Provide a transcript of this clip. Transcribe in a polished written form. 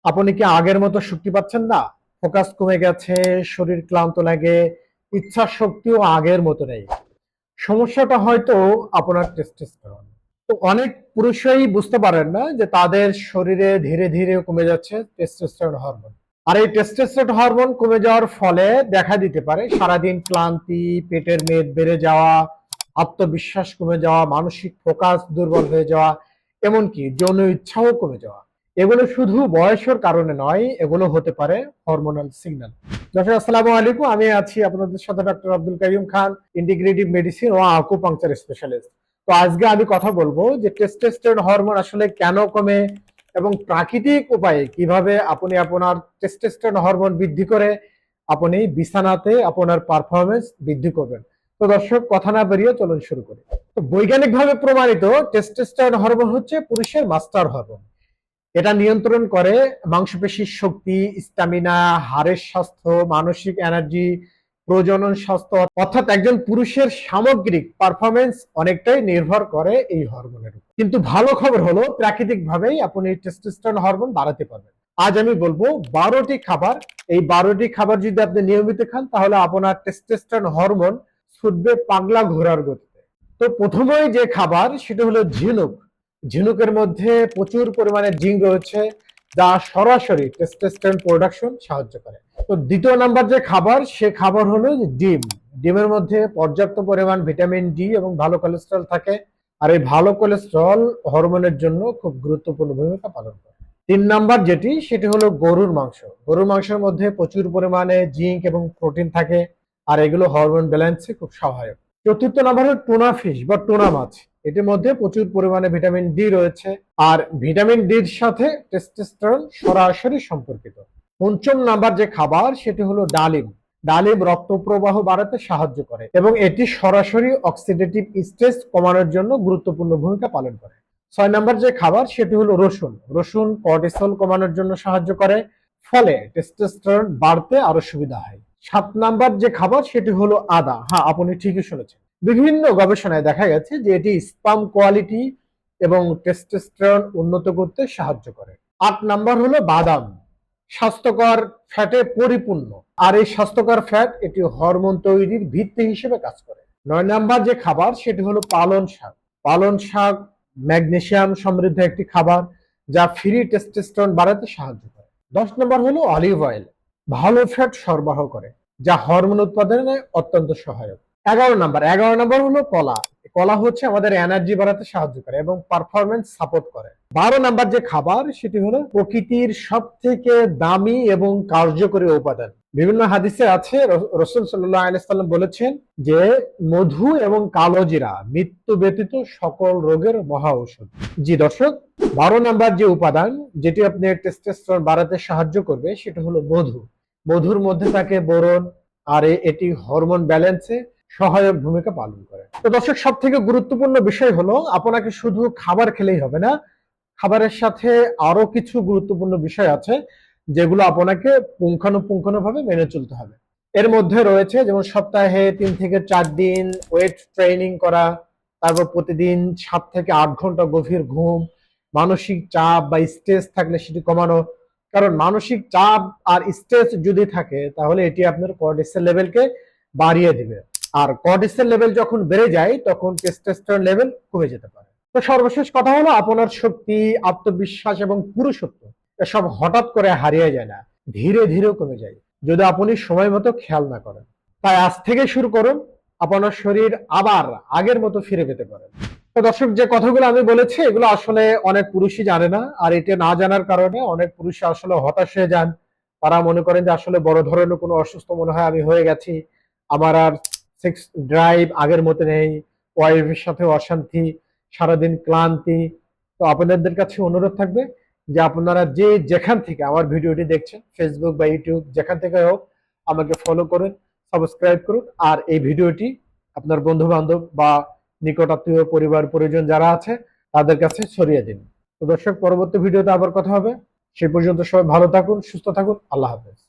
আপনি কি আগের মতো শক্তি পাচ্ছেন না? ফোকাস কমে গেছে, শরীর ক্লান্ত লাগে, ইচ্ছা শক্তিও আগের মতো নেই। সমস্যাটা হয়তো আপনার টেস্টোস্টেরন। তো অনেক পুরুষই বুঝতে পারেন না যে তাদের শরীরে ধীরে ধীরে কমে যাচ্ছে টেস্টোস্টেরন হরমোন। আর এই টেস্টোস্টেরন হরমোন কমে যাওয়ার ফলে দেখা দিতে পারে সারাদিন ক্লান্তি, পেটের মেদ বেড়ে যাওয়া, আত্মবিশ্বাস কমে যাওয়া, মানসিক ফোকাস দুর্বল হয়ে যাওয়া, এমনকি যৌন ইচ্ছাও কমে যাওয়া। এগুলো শুধু বয়সের কারণে নয়, এগুলো হতে পারে হরমোনাল সিগন্যাল। দর্শক আসসালামু আলাইকুম, আমি আছি আপনাদের সাথে ডক্টর আব্দুল কাইয়ুম খান, ইন্টিগ্রেটিভ মেডিসিন ও আকুপাংচার স্পেশালিস্ট। তো আজকে আমি কথা বলবো যে টেস্টোস্টেরন হরমোন আসলে কেন কমে এবং প্রাকৃতিক উপায়ে কিভাবে আপনি আপনার টেস্টোস্টেরন হরমোন বৃদ্ধি করে আপনি বিছানাতে আপনার পারফরমেন্স বৃদ্ধি করবেন। তো দর্শক কথা না বেরিয়ে চলুন শুরু করি। তো বৈজ্ঞানিকভাবে প্রমাণিত টেস্টোস্টেরন হরমোন হচ্ছে পুরুষের মাস্টার হরমোন। এটা নিয়ন্ত্রণ করে মাংসপেশির শক্তি, স্ট্যামিনা, হাড়ের স্বাস্থ্য, মানসিক এনার্জি, প্রজনন স্বাস্থ্য, অর্থাৎ একজন পুরুষের সামগ্রিক পারফরমেন্স অনেকটাই নির্ভর করে এই হরমোনের উপর। কিন্তু ভালো খবর হলো প্রাকৃতিক ভাবেই আপনি টেস্টোস্টেরন হরমোন বাড়াতে পারবেন। আজ আমি বলবো 12টি খাবার। এই 12টি খাবার যদি আপনি নিয়মিত খান তাহলে আপনার টেস্টোস্টেরন হরমোন ছুটবে পাগলা ঘোড়ার গতিতে। তো প্রথমেই যে খাবার সেটা হলো ঝিনুক। ঝিনুকের মধ্যে প্রচুর পরিমাণে জিঙ্ক রয়েছে, যা সরাসরি টেস্টোস্টেরন প্রোডাকশন সাহায্য করে। তো দ্বিতীয় নাম্বার যে খাবার, সে খাবার হলো ডিম। ডিমের মধ্যে পর্যাপ্ত পরিমাণ ভিটামিন ডি এবং ভালো কোলেস্টেরল থাকে। আর এই ভালো কোলেস্টেরল হরমোনের জন্য খুব গুরুত্বপূর্ণ ভূমিকা পালন করে। 3 নাম্বার যেটি, সেটি হলো গরুর মাংস। গরুর মাংসের মধ্যে প্রচুর পরিমাণে জিঙ্ক এবং প্রোটিন থাকে, আর এগুলো হরমোন ব্যালেন্সে খুব সহায়ক। চতুর্থ নাম্বার হলো টুনা ফিশ বা টুনা মাছ। এটির মধ্যে প্রচুর পরিমাণে ভিটামিন ডি রয়েছে, আর ভিটামিন ডির সাথে টেস্টোস্টেরন সরাসরি সম্পর্কিত। পঞ্চম নাম্বার যে খাবার সেটি হলো ডালিম। ডালিম রক্ত প্রবাহ বাড়াতে সাহায্য করে এবং এটি সরাসরি অক্সিডেটিভ স্ট্রেস কমানোর জন্য গুরুত্বপূর্ণ ভূমিকা পালন করে। 6 নাম্বার যে খাবার সেটি হলো রসুন। রসুন কর্টিসল কমানোর জন্য সাহায্য করে, ফলে টেস্টোস্টেরন বাড়তে আরো সুবিধা হয়। 7 নাম্বার যে খাবার সেটি হলো আদা। হ্যাঁ, আপনি ঠিকই শুনেছেন। বিভিন্ন গবেষণায় দেখা গেছে যে এটি স্পাম কোয়ালিটি এবং টেস্টোস্টেরন উন্নত করতে সাহায্য করে। 8 নাম্বার হলো বাদাম। স্বাস্থ্যকর ফ্যাটে পরিপূর্ণ, আর এই স্বাস্থ্যকর ফ্যাট এটি হরমোন তৈরির ভিত্তি হিসেবে কাজ করে। 9 নাম্বার যে খাবার সেটি হলো পালন শাক। পালন শাক ম্যাগনেসিয়াম সমৃদ্ধ একটি খাবার, যা ফ্রি টেস্টোস্টেরন বাড়াতে সাহায্য করে। 10 নাম্বার হলো অলিভ অয়েল। ভালো ফ্যাট সরবরাহ করে, যা হরমোন উৎপাদনে অত্যন্ত সহায়ক। 11 নাম্বার হলো কলা। কলা হচ্ছে আমাদের এনার্জি বাড়াতে সাহায্য করে এবং পারফরমেন্স সাপোর্ট করে। 12 নাম্বার যে খাবার সেটি হলো প্রকৃতির সব থেকে দামি এবং কার্যকরী উপাদান। বিভিন্ন হাদিসে আছে, রাসূল সাল্লাল্লাহু আলাইহি সাল্লাম বলেছেন যে মধু এবং কালো জিরা মৃত্যু ব্যতীত সকল রোগের মহা ঔষধ। জি দর্শক, 12 নাম্বার যে উপাদান যেটি আপনার টেস্টোস্টেরন বাড়াতে সাহায্য করবে সেটা হলো মধু। মধুর মধ্যে থাকে বোরন, আর এটি হরমোন ব্যালেন্সে সহায়ক ভূমিকা পালন করে। তো দর্শক, সব থেকে গুরুত্বপূর্ণ বিষয় হলো আপনাকে শুধু খাবার খেলেই হবে না, খাবারের সাথে আরো কিছু গুরুত্বপূর্ণ বিষয় আছে যেগুলো আপনাকে পুঙ্খানুপুঙ্খানুভাবে মেনে চলতে হবে। এর মধ্যে রয়েছে যেমন সপ্তাহে 3 থেকে 4 দিন ওয়েট ট্রেনিং করা, তারপর প্রতিদিন 7 থেকে 8 ঘন্টা গভীর ঘুম, মানসিক চাপ বা স্ট্রেস থাকলে সেটি কমানো। কারণ মানসিক চাপ আর স্ট্রেস যদি থাকে তাহলে এটি আপনার কর্টিসল লেভেলকে বাড়িয়ে দিবে, আর কর্টিসল লেভেল যখন বেড়ে যায় তখন টেস্টোস্টেরন লেভেল কমে যেতে পারে। তো সর্বশেষ কথা হলো আপনার শক্তি, আত্মবিশ্বাস এবং পুরুষত্ব এসব হঠাৎ করে হারিয়ে যায় না, ধীরে ধীরে কমে যায় যদি আপনি সময় মতো খেয়াল না করেন। তাই আজ থেকে শুরু করুন, আপনার শরীর আবার আগের মতো ফিরে পেতে পারেন। তো দর্শক, যে কথাগুলো আমি বলেছি এগুলো আসলে অনেক পুরুষই জানে না, আর এটা না জানার কারণে অনেক পুরুষ আসলে হতাশ হয়ে যান। তারা মনে করেন যে আসলে বড় ধরনের কোনো অসুস্থ মনে হয় আমি হয়ে গেছি, আমার আর সেক্স ড্রাইভ আগের মতো নেই, ওয়াইফের সাথে অশান্তি, সারাদিন ক্লান্তি। তো আপনাদের কাছে অনুরোধ থাকবে যে আপনারা যে যেখান থেকে আমার ভিডিওটি দেখছেন, ফেসবুক বা ইউটিউব যেখান থেকে হোক, আমাকে ফলো করুন, সাবস্ক্রাইব করুন, আর এই ভিডিওটি আপনার বন্ধু বান্ধব বা নিকট আত্মীয়, পরিবার পরিজন যারা আছে তাদের কাছে ছড়িয়ে দিন। তো দর্শক, পরবর্তী ভিডিওতে আবার কথা হবে। সেই পর্যন্ত সবাই ভালো থাকুন, সুস্থ থাকুন। আল্লাহ হাফেজ।